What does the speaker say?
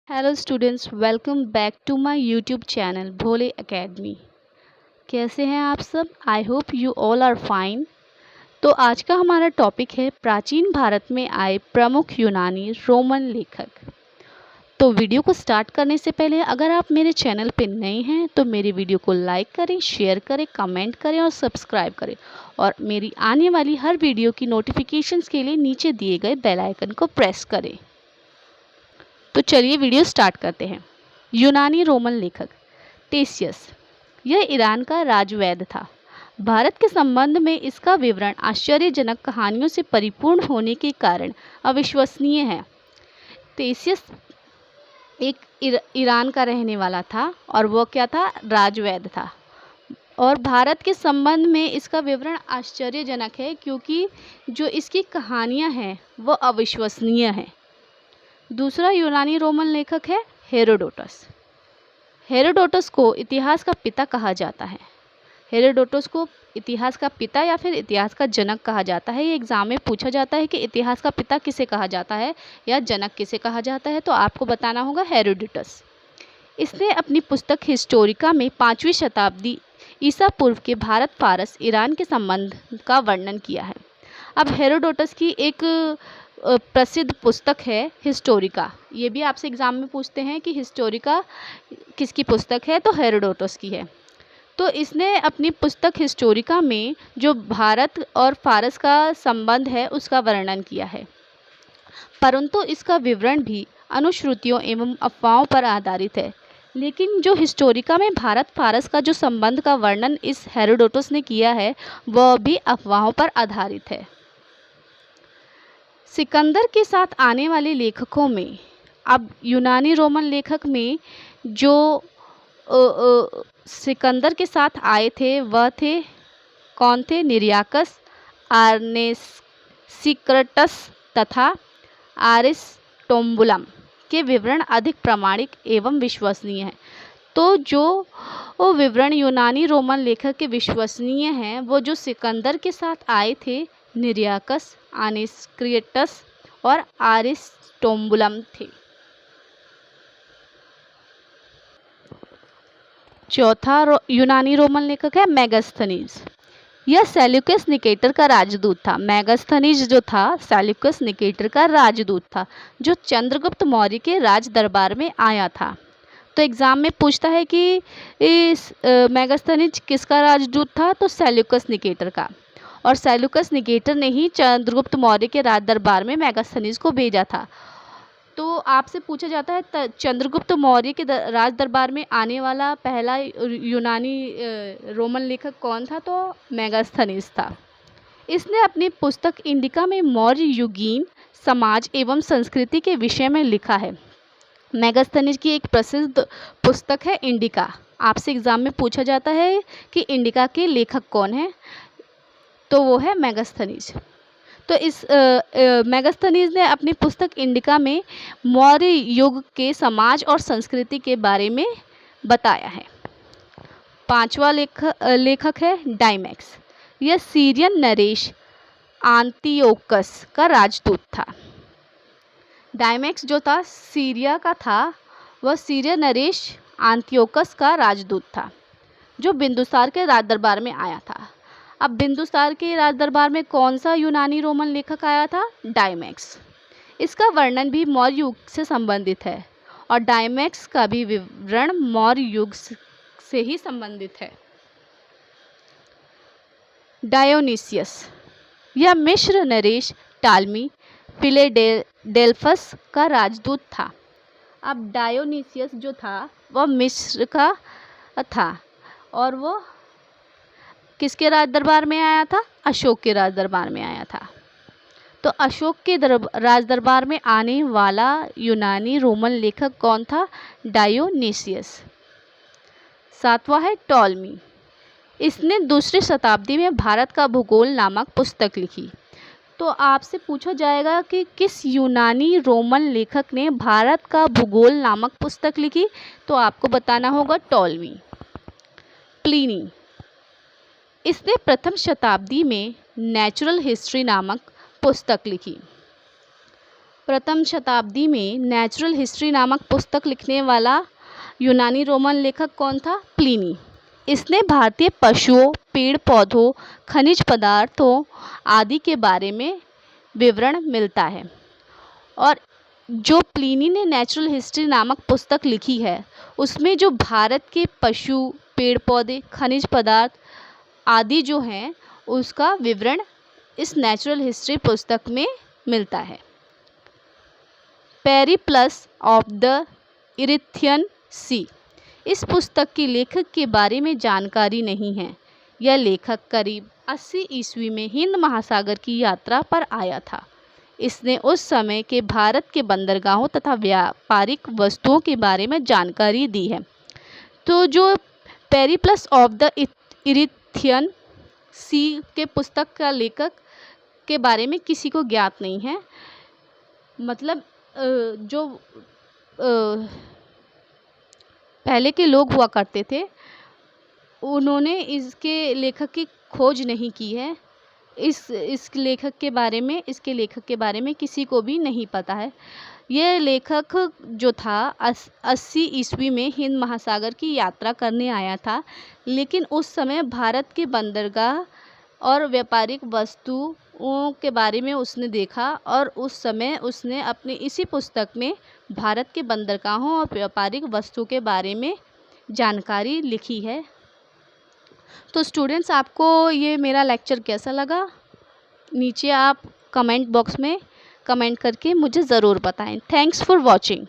Hello students, welcome back to my YouTube channel Bhole academy. कैसे हैं आप सब? I hope you all are fine. तो आज का हमारा टॉपिक है प्राचीन भारत में आए प्रमुख यूनानी रोमन लेखक। तो वीडियो को स्टार्ट करने से पहले अगर आप मेरे चैनल पे नए हैं तो मेरी वीडियो को लाइक करें, शेयर करें, कमेंट करें और सब्सक्राइब करें। और मेरी आने वाली हर वीडियो की नोटिफिकेशंस के लिए नीचे दिए गए बेल आइकन को प्रेस करें। तो चलिए वीडियो स्टार्ट करते हैं। यूनानी रोमन लेखक टेसियस, यह ईरान का राजवैद्य था। भारत के संबंध में इसका विवरण आश्चर्यजनक कहानियों से परिपूर्ण होने के कारण अविश्वसनीय है। टेसियस एक ईरान का रहने वाला था और वह क्या था? राजवैद्य था। और भारत के संबंध में इसका विवरण आश्चर्यजनक है क्योंकि जो इसकी कहानियाँ हैं वह अविश्वसनीय हैं। दूसरा यूनानी रोमन लेखक है हेरोडोटस। हेरोडोटस को इतिहास का पिता कहा जाता है। हेरोडोटस को इतिहास का पिता या फिर इतिहास का जनक कहा जाता है। ये एग्जाम में पूछा जाता है कि इतिहास का पिता किसे कहा जाता है या जनक किसे कहा जाता है, तो आपको बताना होगा हेरोडोटस। इसने अपनी पुस्तक हिस्टोरिका में 5वीं शताब्दी ईसा पूर्व के भारत फारस ईरान के संबंध का वर्णन किया है। अब हेरोडोटस की एक प्रसिद्ध पुस्तक है हिस्टोरिका। ये भी आपसे एग्जाम में पूछते हैं कि हिस्टोरिका किसकी पुस्तक है, तो हेरोडोटस की है। तो इसने अपनी पुस्तक हिस्टोरिका में जो भारत और फारस का संबंध है उसका वर्णन किया है, परंतु इसका विवरण भी अनुश्रुतियों एवं अफवाहों पर आधारित है। लेकिन जो हिस्टोरिका में भारत फारस का जो संबंध का वर्णन इस हेरोडोटस ने किया है वह भी अफवाहों पर आधारित है। सिकंदर के साथ आने वाले लेखकों में, अब यूनानी रोमन लेखक में जो सिकंदर के साथ आए थे वह थे कौन थे? निरियाकस, आर्नेसिक्रटस तथा आरिस्टोबुलम के विवरण अधिक प्रामाणिक एवं विश्वसनीय हैं। तो जो विवरण यूनानी रोमन लेखक के विश्वसनीय हैं वो जो सिकंदर के साथ आए थे, निरियाकस, आर्नेसिक्रटस और आरिस्टोबुलम थे। चौथा यूनानी रोमन लेखक है मेगास्थनीज। यह सेल्यूकस निकेटर का राजदूत था। मेगास्थनीज जो था सेल्यूकस निकेटर का राजदूत था जो चंद्रगुप्त मौर्य के राज दरबार में आया था। तो एग्जाम में पूछता है कि इस मेगास्थनीज किसका राजदूत था, तो सेल्यूकस निकेटर का। और सेल्यूकस निकेटर ने ही चंद्रगुप्त मौर्य के राज दरबार में मेगास्थनीज को भेजा था। तो आपसे पूछा जाता है चंद्रगुप्त मौर्य के राज दरबार में आने वाला पहला यूनानी रोमन लेखक कौन था, तो मेगास्थनीज था। इसने अपनी पुस्तक इंडिका में मौर्य युगीन समाज एवं संस्कृति के विषय में लिखा है। मेगास्थनीज की एक प्रसिद्ध पुस्तक है इंडिका। आपसे एग्जाम में पूछा जाता है कि इंडिका के लेखक कौन है, तो वो है मेगास्थनीज। तो इस मेगास्थनीज ने अपनी पुस्तक इंडिका में मौर्य युग के समाज और संस्कृति के बारे में बताया है। पांचवा लेखक है डाइमैक्स। यह सीरियन नरेश आंतियोकस का राजदूत था। डाइमैक्स जो था सीरिया का था, वह सीरियन नरेश आंतियोकस का राजदूत था जो बिंदुसार के राज दरबार में आया था। अब बिंदुसार के राज दरबार में कौन सा यूनानी रोमन लेखक आया था? डाइमैक्स। इसका वर्णन भी मौर्य युग से संबंधित है और डाइमैक्स का भी विवरण मौर्य युग से ही संबंधित है। डायोनिसियस, यह मिस्र नरेश टालमी फिलेडेल्फस का राजदूत था। अब डायोनिसियस जो था वह मिस्र का था और वो किसके राज दरबार में आया था? अशोक के राज दरबार में आया था। तो अशोक के राज दरबार में आने वाला यूनानी रोमन लेखक कौन था? डायोनिसियस। सातवां है टॉलमी। इसने दूसरी शताब्दी में भारत का भूगोल नामक पुस्तक लिखी। तो आपसे पूछा जाएगा कि किस यूनानी रोमन लेखक ने भारत का भूगोल नामक पुस्तक लिखी, तो आपको बताना होगा टॉलमी। प्लिनी, इसने प्रथम शताब्दी में नेचुरल हिस्ट्री नामक पुस्तक लिखी। प्रथम शताब्दी में नेचुरल हिस्ट्री नामक पुस्तक लिखने वाला यूनानी रोमन लेखक कौन था? प्लिनी। इसने भारतीय पशुओं, पेड़ पौधों, खनिज पदार्थों आदि के बारे में विवरण मिलता है। और जो प्लिनी ने नेचुरल हिस्ट्री नामक पुस्तक लिखी है उसमें जो भारत के पशु, पेड़ पौधे, खनिज पदार्थ आदि जो हैं उसका विवरण इस नेचुरल हिस्ट्री पुस्तक में मिलता है। पेरिप्लस ऑफ द इरिथियन सी, इस पुस्तक के लेखक के बारे में जानकारी नहीं है। यह लेखक करीब 80 ईस्वी में हिंद महासागर की यात्रा पर आया था। इसने उस समय के भारत के बंदरगाहों तथा व्यापारिक वस्तुओं के बारे में जानकारी दी है। तो जो पेरिप्लस ऑफ द इरिथियन सी के पुस्तक का लेखक के बारे में किसी को ज्ञात नहीं है। मतलब जो पहले के लोग हुआ करते थे उन्होंने इसके लेखक की खोज नहीं की है। इसके लेखक के बारे में किसी को भी नहीं पता है। यह लेखक जो था 80 ईस्वी में हिंद महासागर की यात्रा करने आया था, लेकिन उस समय भारत के बंदरगाह और व्यापारिक वस्तुओं के बारे में उसने देखा और उस समय उसने अपनी इसी पुस्तक में भारत के बंदरगाहों और व्यापारिक वस्तु के बारे में जानकारी लिखी है। तो स्टूडेंट्स, आपको ये मेरा लेक्चर कैसा लगा? नीचे आप कमेंट बॉक्स में कमेंट करके मुझे ज़रूर बताएं। Thanks for watching.